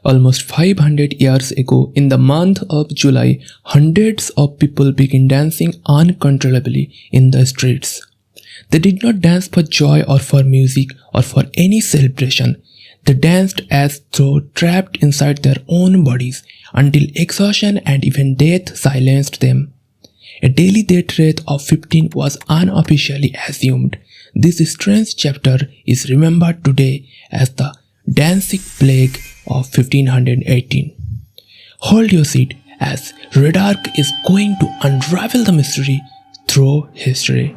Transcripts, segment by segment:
Almost 500 years ago, in the month of July, hundreds of people began dancing uncontrollably in the streets. They did not dance for joy or for music or for any celebration. They danced as though trapped inside their own bodies until exhaustion and even death silenced them. A daily death rate of 15 was unofficially assumed. This strange chapter is remembered today as the Dancing Plague of 1518. Hold your seat as Redark is going to unravel the mystery through history.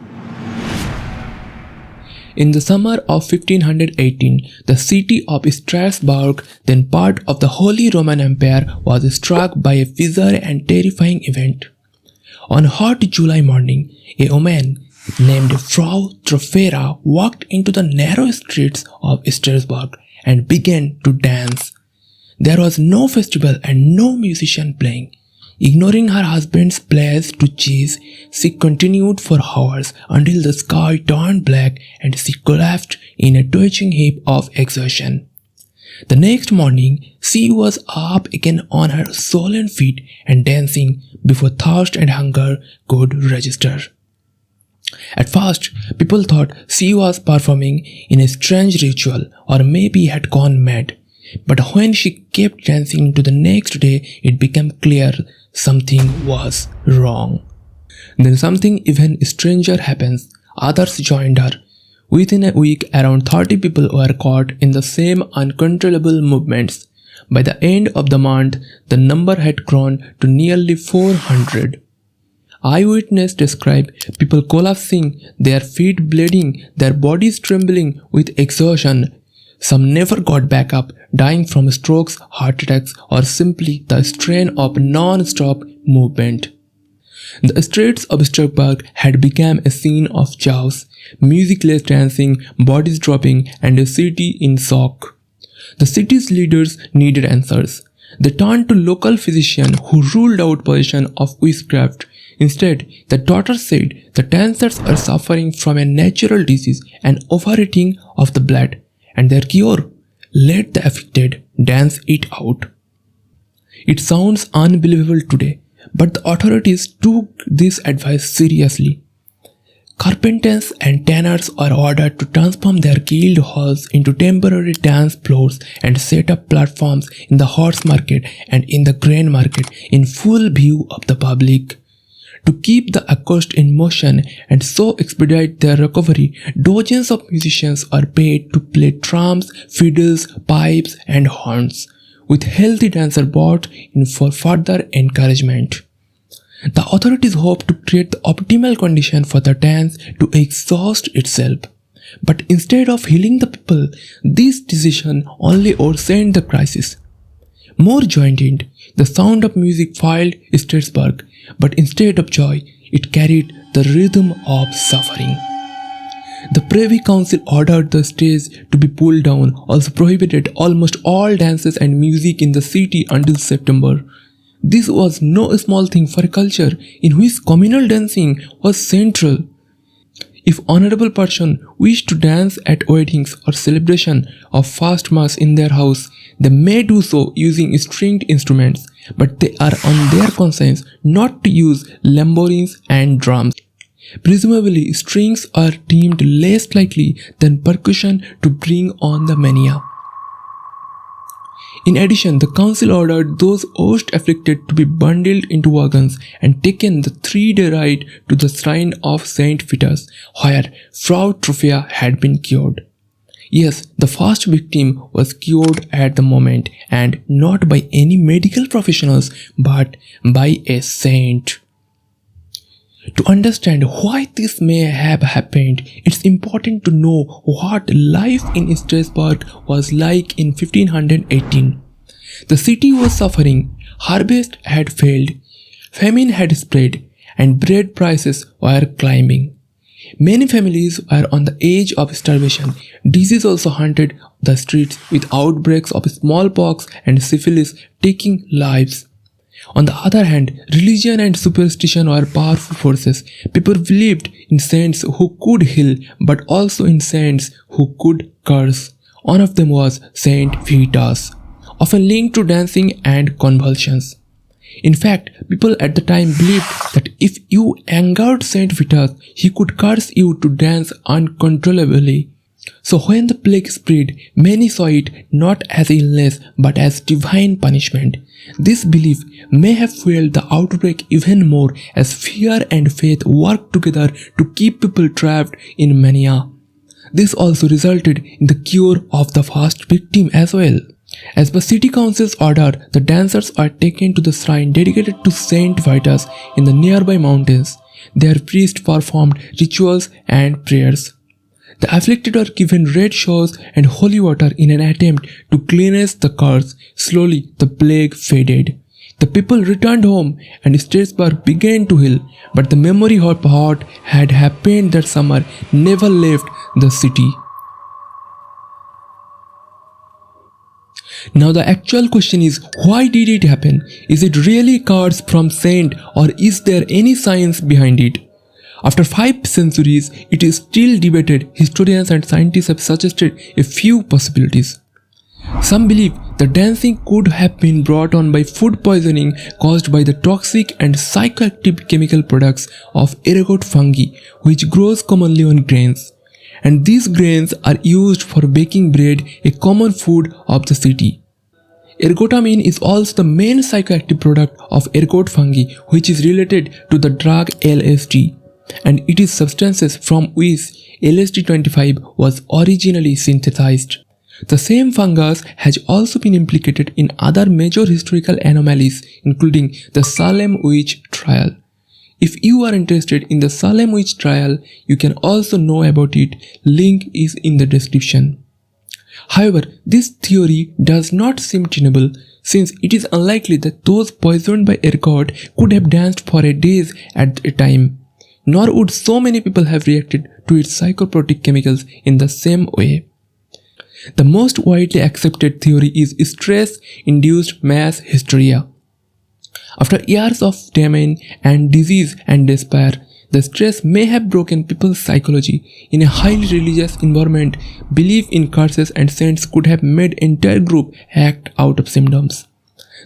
In the summer of 1518, the city of Strasbourg, then part of the Holy Roman Empire, was struck by a bizarre and terrifying event. On a hot July morning, a woman named Frau Trofera walked into the narrow streets of Strasbourg and began to dance. There was no festival and no musician playing. Ignoring her husband's pledge to cheese, she continued for hours until the sky turned black and she collapsed in a twitching heap of exhaustion. The next morning, she was up again on her swollen feet and dancing before thirst and hunger could register. At first, people thought she was performing in a strange ritual or maybe had gone mad. But when she kept dancing into the next day, it became clear something was wrong. Then something even stranger happens. Others joined her. Within a week, around 30 people were caught in the same uncontrollable movements. By the end of the month, the number had grown to nearly 400. Eyewitnesses describe people collapsing, their feet bleeding, their bodies trembling with exhaustion. Some never got back up, dying from strokes, heart attacks, or simply the strain of non-stop movement. The streets of Strasbourg had become a scene of chaos, musicless dancing, bodies dropping, and a city in shock. The city's leaders needed answers. They turned to local physicians who ruled out possession of witchcraft. Instead, the daughter said the dancers are suffering from a natural disease, an overeating of the blood, and their cure: let the afflicted dance it out. It sounds unbelievable today, but the authorities took this advice seriously. Carpenters and tanners are ordered to transform their guild halls into temporary dance floors and set up platforms in the horse market and in the grain market in full view of the public. To keep the acoustic in motion and so expedite their recovery, dozens of musicians are paid to play drums, fiddles, pipes, and horns, with healthy dancers brought in for further encouragement. The authorities hope to create the optimal condition for the dance to exhaust itself. But instead of healing the people, this decision only worsened the crisis. More joined in, the sound of music filled Strasbourg, but instead of joy, it carried the rhythm of suffering. The Privy Council ordered the stage to be pulled down, also prohibited almost all dances and music in the city until September. This was no small thing for a culture in which communal dancing was central. If honorable person wished to dance at weddings or celebration of fast mass in their house, they may do so using stringed instruments, but they are on their conscience not to use tambourines and drums. Presumably, strings are deemed less likely than percussion to bring on the mania. In addition, the council ordered those worst afflicted to be bundled into wagons and taken the 3-day ride to the shrine of Saint Vitus, where Frau Trofea had been cured. Yes, the first victim was cured at the moment, and not by any medical professionals, but by a saint. To understand why this may have happened, it's important to know what life in Strasbourg was like in 1518. The city was suffering, harvest had failed, famine had spread, and bread prices were climbing. Many families were on the edge of starvation. Disease also haunted the streets, with outbreaks of smallpox and syphilis taking lives. On the other hand, religion and superstition were powerful forces. People believed in saints who could heal, but also in saints who could curse. One of them was Saint Vitus. often linked to dancing and convulsions. In fact, people at the time believed that if you angered Saint Vitus, he could curse you to dance uncontrollably. So when the plague spread, many saw it not as illness but as divine punishment. This belief may have fueled the outbreak even more as fear and faith worked together to keep people trapped in mania. This also resulted in the cure of the first victim as well. As per city council's order, the dancers are taken to the shrine dedicated to Saint Vitus in the nearby mountains. Their priests performed rituals and prayers. The afflicted are given red shawls and holy water in an attempt to cleanse the curse. Slowly, the plague faded. The people returned home and Strasbourg began to heal, but the memory of what had happened that summer never left the city. Now the actual question is, why did it happen? Is it really curse from saint, or is there any science behind it? After 5 centuries, it is still debated. Historians and scientists have suggested a few possibilities. Some believe the dancing could have been brought on by food poisoning caused by the toxic and psychoactive chemical products of ergot fungi, which grows commonly on grains. And these grains are used for baking bread, a common food of the city. Ergotamine is also the main psychoactive product of ergot fungi, which is related to the drug LSD. And it is substances from which LSD-25 was originally synthesized. The same fungus has also been implicated in other major historical anomalies, including the Salem witch trial. If you are interested in the Salem witch trial, you can also know about it. Link is in the description. However, this theory does not seem tenable, since it is unlikely that those poisoned by ergot could have danced for days at a time. Nor would so many people have reacted to its psychotropic chemicals in the same way. The most widely accepted theory is stress-induced mass hysteria. After years of famine and disease and despair, the stress may have broken people's psychology. In a highly religious environment, belief in curses and saints could have made entire group act out of symptoms.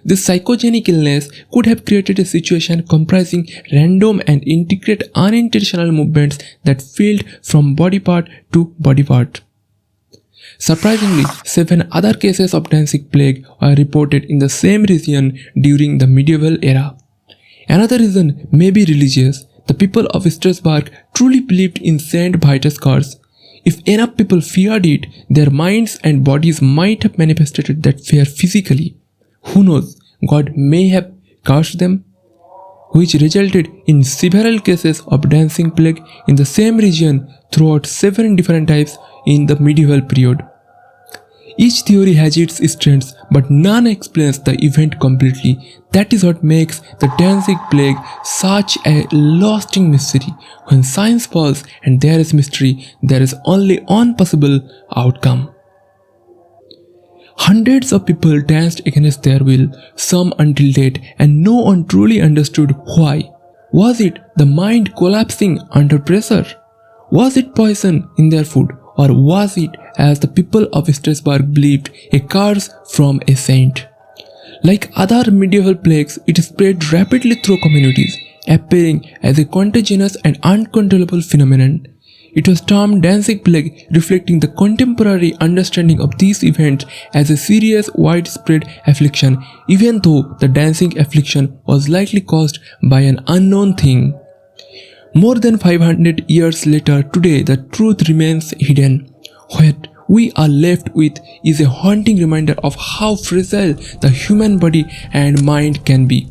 This psychogenic illness could have created a situation comprising random and intricate unintentional movements that filled from body part to body part. Surprisingly, 7 other cases of dancing plague were reported in the same region during the medieval era. Another reason may be religious. The people of Strasbourg truly believed in Saint Vitus' curse. If enough people feared it, their minds and bodies might have manifested that fear physically. Who knows, God may have cursed them, which resulted in several cases of dancing plague in the same region throughout 7 different types in the medieval period. Each theory has its strengths, but none explains the event completely. That is what makes the dancing plague such a lasting mystery. When science falls and there is mystery, there is only one possible outcome. Hundreds of people danced against their will, some until death, and no one truly understood why. Was it the mind collapsing under pressure? Was it poison in their food? Or was it, as the people of Strasbourg believed, a curse from a saint? Like other medieval plagues, it spread rapidly through communities, appearing as a contagious and uncontrollable phenomenon. It was termed dancing plague, reflecting the contemporary understanding of these events as a serious, widespread affliction, even though the dancing affliction was likely caused by an unknown thing. More than 500 years later, today the truth remains hidden. What we are left with is a haunting reminder of how fragile the human body and mind can be,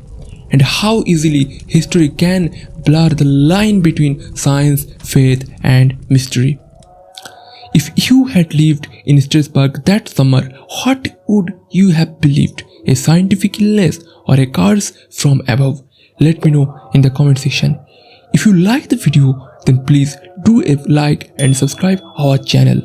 and how easily history can blur the line between science, faith, and mystery. If you had lived in Strasbourg that summer, what would you have believed? A scientific illness or a curse from above? Let me know in the comment section. If you like the video, then please do a like and subscribe our channel.